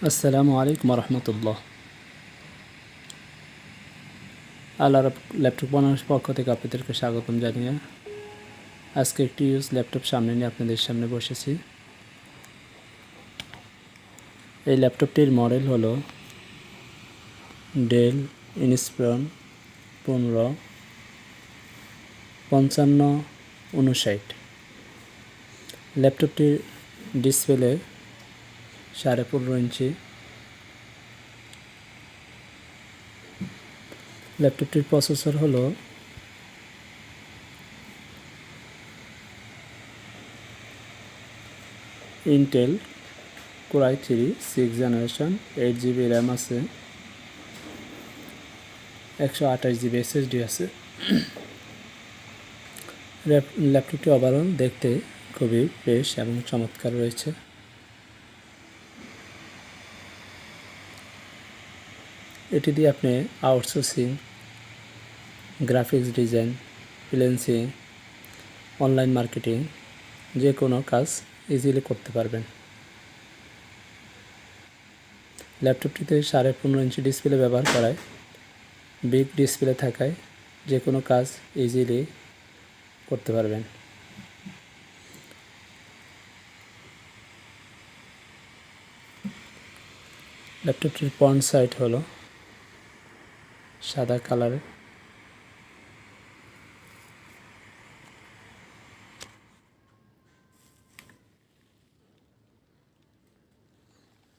আসসালামু আলাইকুম রহমতুল্লাহ। আল্লাহর ল্যাপটপ বানানোর পক্ষ থেকে আপনাদেরকে স্বাগতম জানিয়ে আজকে একটি ইউজ ল্যাপটপ সামনে নিয়ে আপনাদের সামনে বসেছি। এই ল্যাপটপটির মডেল হলো ডেল ইনস্পিরন 155559। ল্যাপটপটির ডিসপ্লে 15.5 ইঞ্চি। ল্যাপটপটির প্রসেসর হলো Intel Core i3 6th generation, 8GB RAM আছে, 128GB SSD আছে। ল্যাপটপটি ওভারঅল দেখতে খুবই ফ্রেশ এবং চমৎকার রয়েছে। এটি দিয়ে আপনি outsourcing, graphics design, freelancing, online marketing যে কোনো কাজ ইজিলি করতে পারবেন। ল্যাপটপটিতে 15.5 ইঞ্চি ডিসপ্লে ব্যবহার করায় বিগ ডিসপ্লে থাকায় যে কোনো কাজ ইজিলি করতে পারবেন। ল্যাপটপটির ফন্ট সাইজ হলো সাদা কালারের।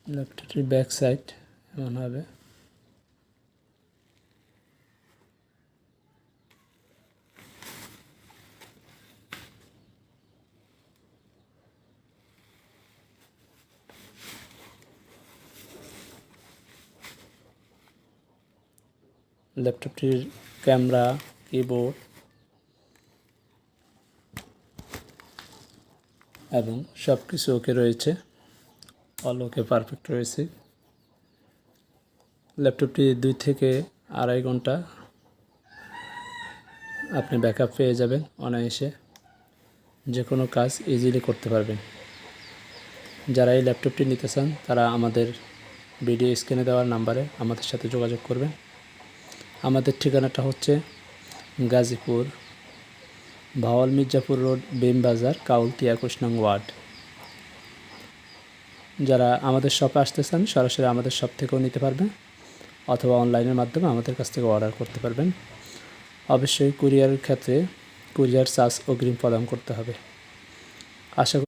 ল্যাপটপটির ব্যাক সাইড এমন হবে। ল্যাপটপটির ক্যামেরা, কিবোর্ড এবং সব কিছু ওকে রয়েছে, অল ওকে পারফেক্ট রয়েছে। ল্যাপটপটি 2 থেকে 2.5 ঘন্টা আপনি ব্যাকআপ পেয়ে যাবেন। অনায়াসে যে কোনো কাজ ইজিলি করতে পারবেন। যারা এই ল্যাপটপটি নিতে চান তারা আমাদের ভিডিও স্ক্রিনে দেওয়ার নাম্বারে আমাদের সাথে যোগাযোগ করবেন। আমাদের ঠিকানাটা হচ্ছে গাজীপুর, ভাওয়াল মির্জাপুর রোড, বেম বাজার, কাউলতি 21 নং ওয়ার্ড। যারা আমাদের শপে আসতে চান সরাসরি আমাদের শপ থেকেও নিতে পারবেন, অথবা অনলাইনের মাধ্যমে আমাদের কাছ থেকে অর্ডার করতে পারবেন। অবশ্যই কুরিয়ারের ক্ষেত্রে কুরিয়ার চার্জ অগ্রিম প্রদান করতে হবে। আশা